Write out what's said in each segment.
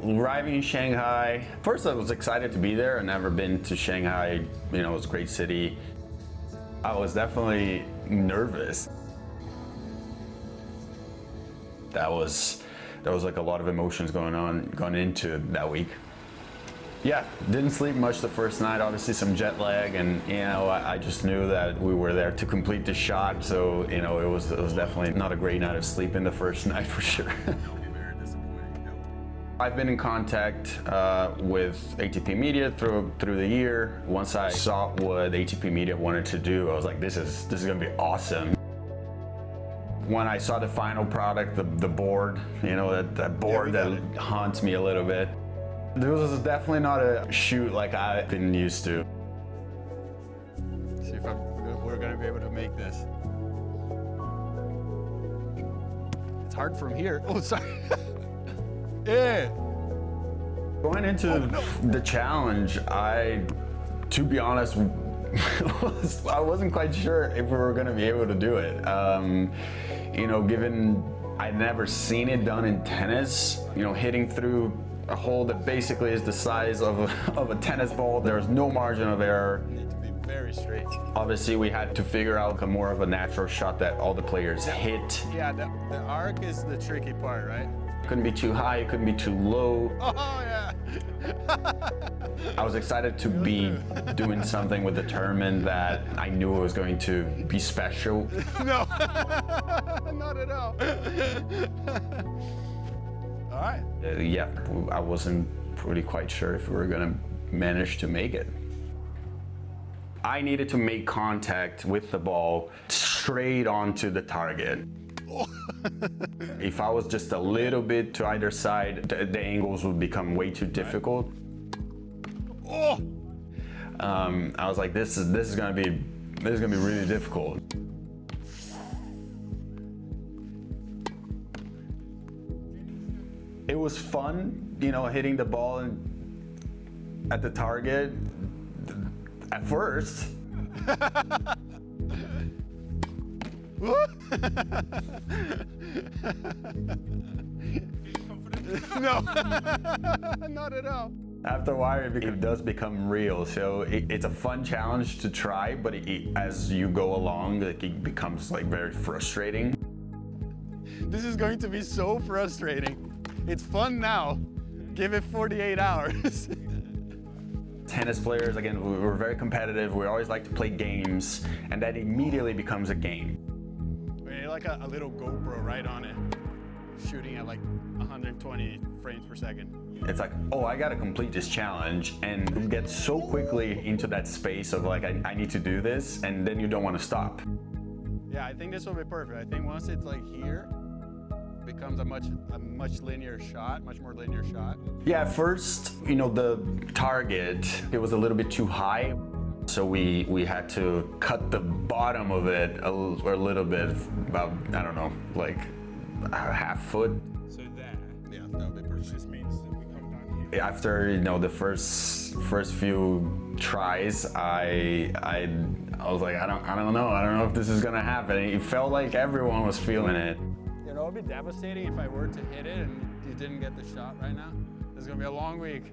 arriving in Shanghai, first I was excited to be there. I've never been to Shanghai, you know, it's a great city. I was definitely nervous. That was like a lot of emotions going into that week. Yeah, didn't sleep much the first night, obviously some jet lag, and you know, I just knew that we were there to complete the shot, so you know, it was definitely not a great night of sleep in the first night for sure. I've been in contact with ATP Media through the year. Once I saw what ATP Media wanted to do, I was like, this is gonna be awesome. When I saw the final product, the board, you know, that board that haunts me a little bit. This was definitely not a shoot like I've been used to. See if we're gonna be able to make this. It's hard from here. Oh, sorry. Yeah. Going into the challenge, to be honest, I wasn't quite sure if we were gonna be able to do it. You know, given I'd never seen it done in tennis, you know, hitting through a hole that basically is the size of a tennis ball. There's no margin of error. You need to be very straight. Obviously, we had to figure out a more of a natural shot that all the players hit. Yeah, the arc is the tricky part, right? Couldn't be too high, it couldn't be too low. Oh, yeah. I was excited to be doing something with the tournament that I knew was going to be special. No, not at all. All right. Yeah, I wasn't really quite sure if we were gonna manage to make it. I needed to make contact with the ball straight onto the target. If I was just a little bit to either side, the angles would become way too difficult. Oh. I was like, this is gonna be really difficult. It was fun, you know, hitting the ball at the target at first. No, not at all. After a while, it does become real. So it's a fun challenge to try, but as you go along, like, it becomes like very frustrating. This is going to be so frustrating. It's fun now. Give it 48 hours. Tennis players, again, we're very competitive. We always like to play games, and that immediately becomes a game. You're like a little GoPro right on it, shooting at like 120 frames per second. It's like, oh, I gotta complete this challenge, and get so quickly into that space of like, I need to do this, and then you don't want to stop. Yeah, I think this will be perfect. I think once it's like here, it becomes a much linear shot, much more linear shot. Yeah, at first, you know, the target, it was a little bit too high. So we had to cut the bottom of it a little bit, about, I don't know, like a half foot. So that, yeah, that would be perfect. This means that we come down here. After, you know, the first few tries, I was like, I don't know if this is gonna happen. It felt like everyone was feeling it. You know, it'd be devastating if I were to hit it and you didn't get the shot right now. It's gonna be a long week.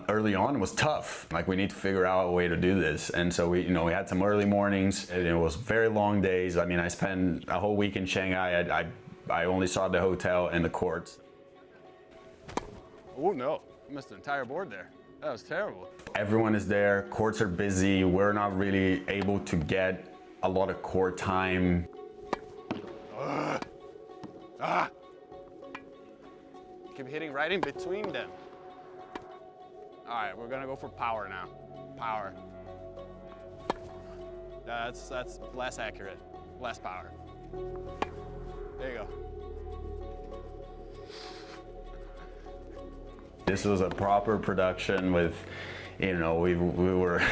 Early on, it was tough. Like, we need to figure out a way to do this. And so we had some early mornings, and it was very long days. I mean, I spent a whole week in Shanghai. I only saw the hotel and the courts. Oh no, I missed the entire board there. That was terrible. Everyone is there, courts are busy. We're not really able to get a lot of court time. Keep hitting right in between them. All right, we're gonna go for power now. Power. That's less accurate, less power. There you go. This was a proper production with, you know, we were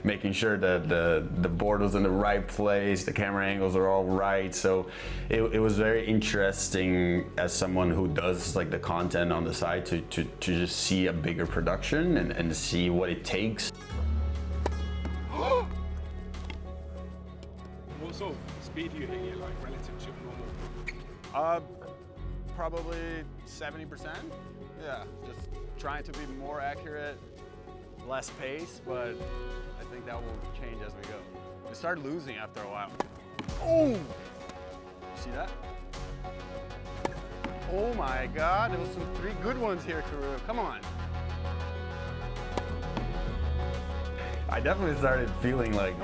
making sure that the board was in the right place, the camera angles are all right. So it was very interesting as someone who does like the content on the side to just see a bigger production and see what it takes. What sort of speed do you hit here, like relative to normal? Probably 70%. Yeah, just trying to be more accurate, less pace, but I think that will change as we go. We start losing after a while. Oh! You see that? Oh my God, there was some 3 good ones here, Karu. Come on. I definitely started feeling like,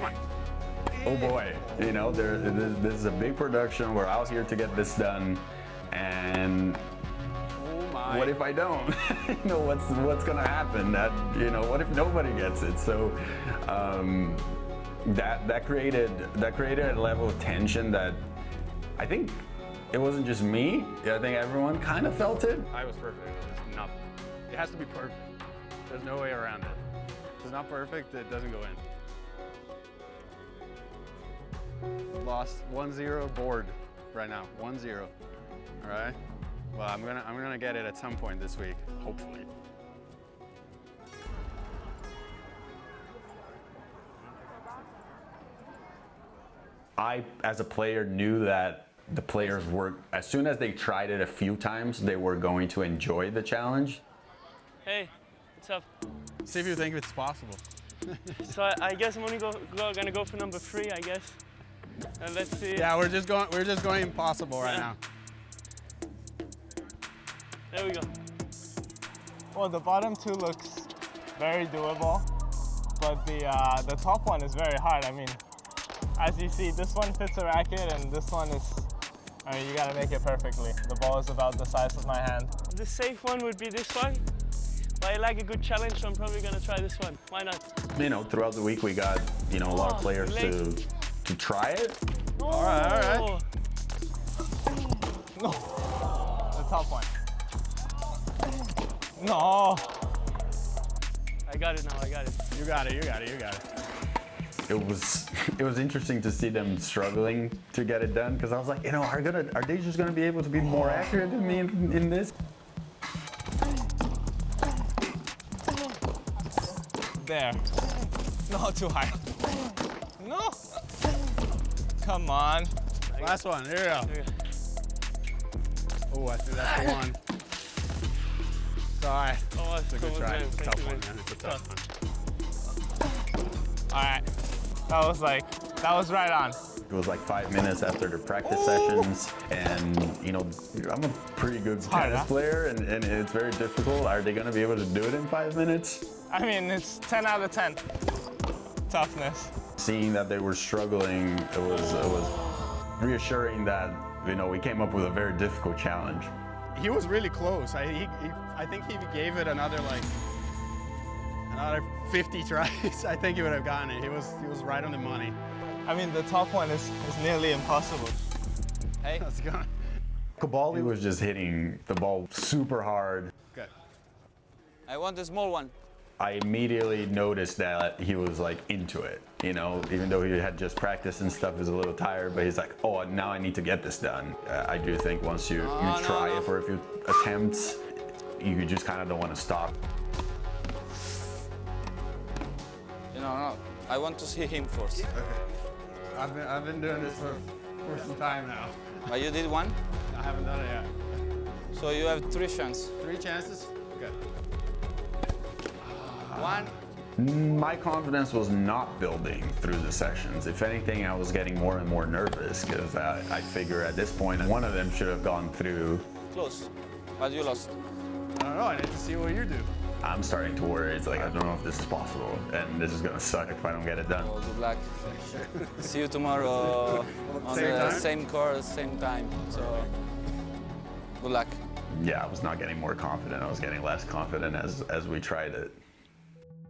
oh boy, you know, this is a big production. We're out here to get this done, and what if I don't? You know, what's gonna happen? That, you know, what if nobody gets it? So that created a level of tension that I think it wasn't just me. I think everyone kind of felt it. I was perfect. There's nothing. It has to be perfect. There's no way around it. If it's not perfect, it doesn't go in. Lost 1-0 board right now. 1-0. All right. Well, I'm gonna get it at some point this week, hopefully. I, as a player, knew that the players were, as soon as they tried it a few times, they were going to enjoy the challenge. Hey, what's up? See if you think it's possible. So I guess I'm only gonna go for number 3, I guess. And let's see. Yeah, we're just going impossible right now. There we go. Well, the bottom 2 looks very doable, but the top one is very hard. I mean, as you see, this one fits a racket, and this one is, I mean, you gotta make it perfectly. The ball is about the size of my hand. The safe one would be this one, but I like a good challenge, so I'm probably gonna try this one. Why not? You know, throughout the week we got, you know, a lot of players to try it. No. All right. No, the top one. No. I got it now, I got it. You got it. It was interesting to see them struggling to get it done, because I was like, you know, are they just gonna be able to be more accurate than me in this? There. No, too high. No. Come on. Last one. Here we go. Oh, I think that's the one. Sorry. Oh, It's a good try. man. It's a Thank tough you, one, man. man. It's a tough one. All right. That was right on. It was like 5 minutes after the practice sessions, and you know, I'm a pretty good tennis player, and it's very difficult. Are they gonna be able to do it in 5 minutes? I mean, it's 10 out of 10. Toughness. seeing that they were struggling, it was reassuring that, you know, we came up with a very difficult challenge. He was really close. I think he gave it another 50 tries. I think he would have gotten it. He was right on the money. I mean, the top one is nearly impossible. Hey, how's it going? Kabali was just hitting the ball super hard. Good. I want a small one. I immediately noticed that he was like into it, you know, even though he had just practiced and stuff, he was a little tired, but he's like, oh, now I need to get this done. I do think once you try it for a few attempts, you just kind of don't want to stop. No, I want to see him first. Okay. I've been doing this for some time now. But you did one? I haven't done it yet. So you have 3 chances. 3 chances? Good. One. My confidence was not building through the sessions. If anything, I was getting more and more nervous because I figure at this point, one of them should have gone through. Close. But you lost. I don't know. I need to see what you do. I'm starting to worry. It's like, I don't know if this is possible, and this is gonna suck if I don't get it done. So good luck. See you tomorrow on the same course, same time. So good luck. Yeah, I was not getting more confident. I was getting less confident as we tried it.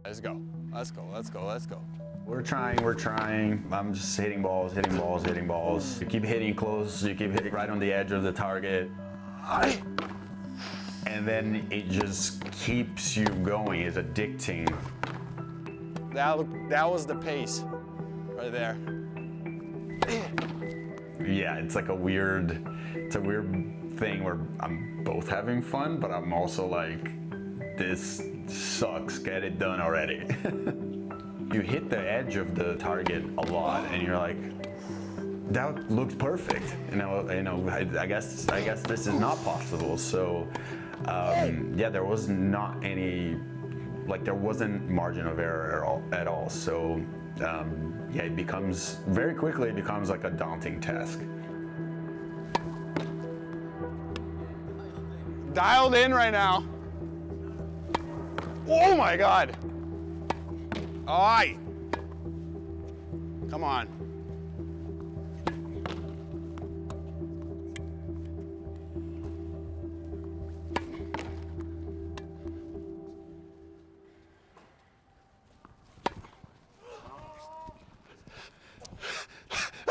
Let's go. Let's go. Let's go. Let's go. We're trying. I'm just hitting balls. You keep hitting close, you keep hitting right on the edge of the target. And then it just keeps you going. It's addicting. That was the pace right there. Yeah, it's like a weird thing where I'm both having fun, but I'm also like, this sucks, get it done already. You hit the edge of the target a lot and you're like, that looks perfect. I guess this is not possible. So yeah, there was not any, like there wasn't margin of error at all. So yeah, it becomes very quickly like a daunting task. Dialed in right now. Oh my God. Aye. Come on.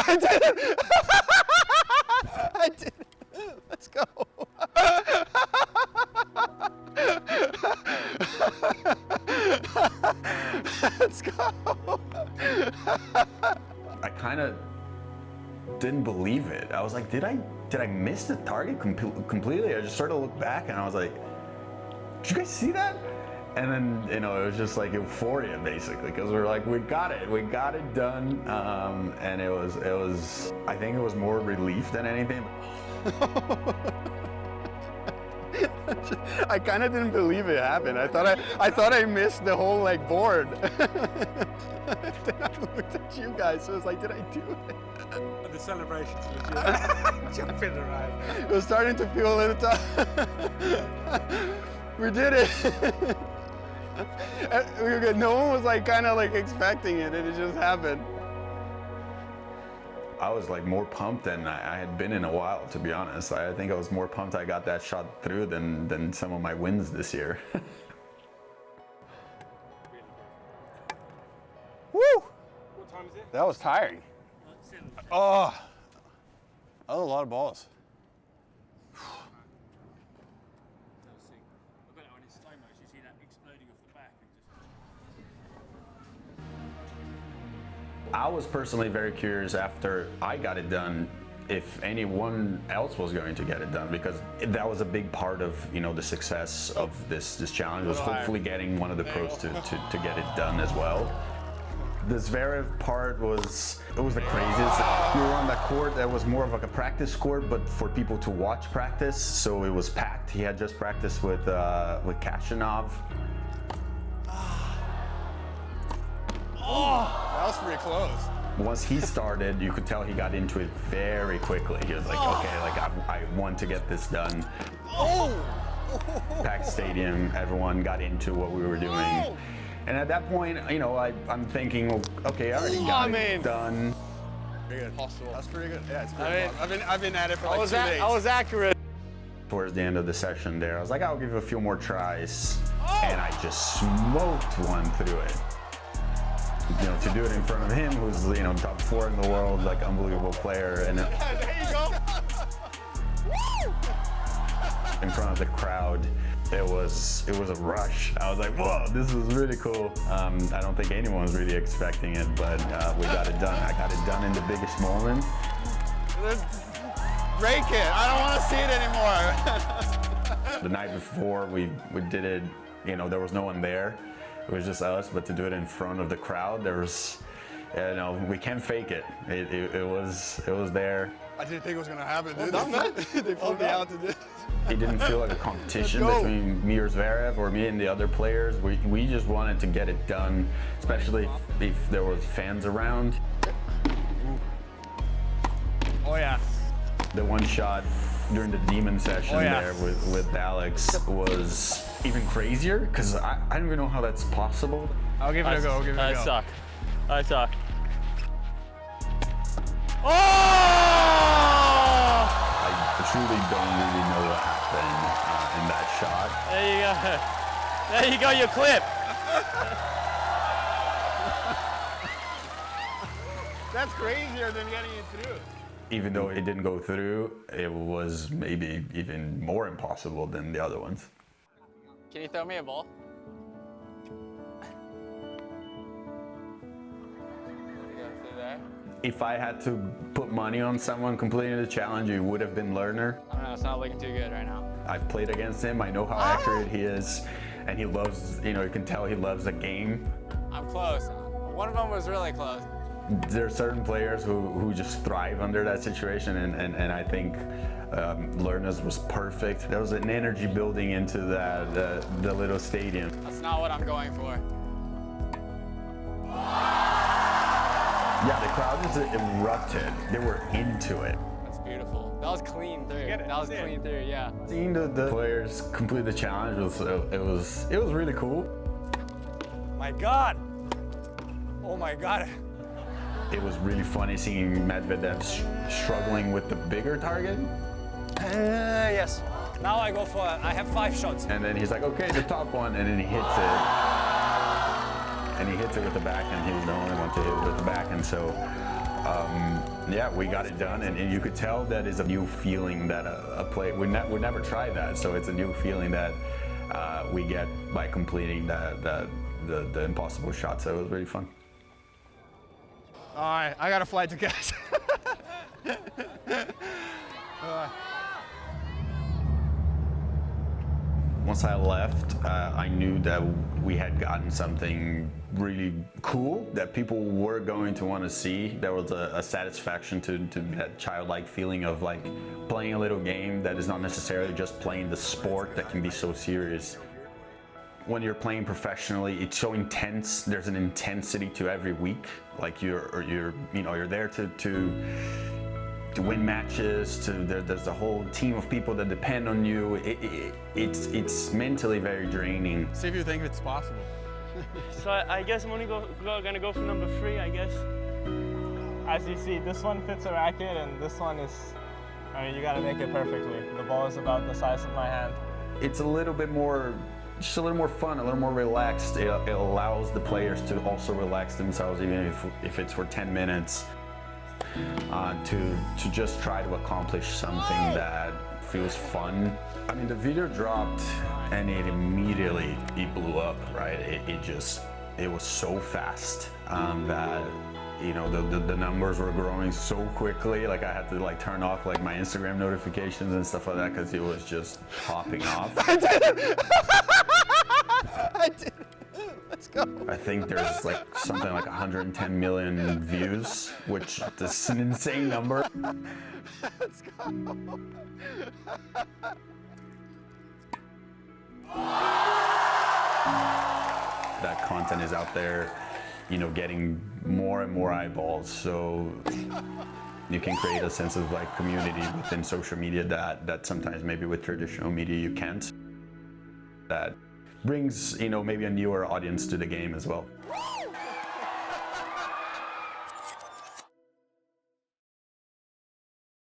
I did it! I did it! Let's go! Let's go! I kind of didn't believe it. I was like, did I miss the target completely? I just started to look back and I was like, did you guys see that? And then, it was just like euphoria basically, because we're like, we got it done. And it was, I think it was more relief than anything. I kind of didn't believe it happened. I thought I missed the whole like board. Then I looked at you guys, so I was like, did I do it? And the celebrations were jumping around. It was starting to feel a little tough. We did it. No one was like kind of like expecting it, and it just happened. I was like more pumped than I had been in a while, to be honest. I think I was more pumped I got that shot through than some of my wins this year. Woo! What time is it? That was tiring. Oh, that was a lot of balls. I've got it on in slow motion. You see that exploding off the back and just. I was personally very curious after I got it done if anyone else was going to get it done, because that was a big part of the success of this challenge, was hopefully getting one of the pros to get it done as well. The Zverev part was the craziest. We were on that court that was more of like a practice court, but for people to watch practice, so it was packed. He had just practiced with Kashanov. That was pretty close. Once he started, you could tell he got into it very quickly. He was like, okay, like I want to get this done. Packed stadium, everyone got into what we were doing. And at that point, I'm thinking, well, okay, I already got it done. Pretty good. That's pretty good. Yeah, it's pretty good. I've been at it for like 2 days. I was accurate. Towards the end of the session there, I was like, I'll give it a few more tries. And I just smoked one through it. To do it in front of him, who's top 4 in the world, like unbelievable player, and There you go. in front of the crowd, it was a rush. I was like, whoa, this is really cool. I don't think anyone was really expecting it, but we got it done. I got it done in the biggest moment. Break it. I don't want to see it anymore. The night before we did it, there was no one there. It was just us, but to do it in front of the crowd, there was, we can't fake it. It was there. I didn't think it was gonna happen, dude. They pulled me out to do it. It didn't feel like a competition between me or Zverev or me and the other players. We just wanted to get it done, especially if there was fans around. Oh yeah. The one shot during the demon session there with Alex was even crazier, because I don't even know how that's possible. I'll give it a go. I suck. I suck. Oh! I truly don't really know what happened in that shot. There you go. There you go, your clip. That's crazier than getting it through. Even though it didn't go through, it was maybe even more impossible than the other ones. Can you throw me a ball? If I had to put money on someone completing the challenge, it would have been Lerner. I don't know, it's not looking too good right now. I've played against him, I know how accurate he is, and he loves, you can tell he loves the game. I'm close. One of them was really close. there are certain players who just thrive under that situation, and I think Lerna's was perfect. There was an energy building into the little stadium. That's not what I'm going for. Yeah, the crowd just erupted. They were into it. That's beautiful. That was clean through. That was clean through, yeah. Seeing the players complete the challenge was really cool. My God. Oh my God. It was really funny seeing Medvedev struggling with the bigger target. Yes. Now I go for, I have 5 shots. And then he's like, okay, the top one, and then he hits it. And he hits it with the backhand. He was the only one to hit it with the backhand. So, yeah, we got it done. And you could tell that is a new feeling that a player, we never tried that. So it's a new feeling that we get by completing the impossible shot. So it was really fun. All right, I got a flight to catch. Once I left, I knew that we had gotten something really cool that people were going to want to see. There was a satisfaction to that childlike feeling of like playing a little game that is not necessarily just playing the sport that can be so serious. When you're playing professionally, it's so intense. There's an intensity to every week. Like you're there to win matches. There's a whole team of people that depend on you. It's mentally very draining. See if you think it's possible. So I guess I'm only gonna go for number 3, I guess. As you see, this one fits a racket, and this one is, I mean, you gotta make it perfectly. The ball is about the size of my hand. It's a little bit more, just a little more fun, a little more relaxed. It allows the players to also relax themselves, even if it's for 10 minutes, to just try to accomplish something that feels fun. I mean, the video dropped and it immediately blew up, right? It was so fast that, you know, the numbers were growing so quickly. Like I had to like turn off like my Instagram notifications and stuff like that because it was just popping off. I did it! I did it! Let's go. I think there's like something like 110 million views, which is an insane number. Let's go. That content is out there, you know, getting more and more eyeballs. So you can create a sense of like community within social media that sometimes maybe with traditional media you can't. That brings, you know, maybe a newer audience to the game as well.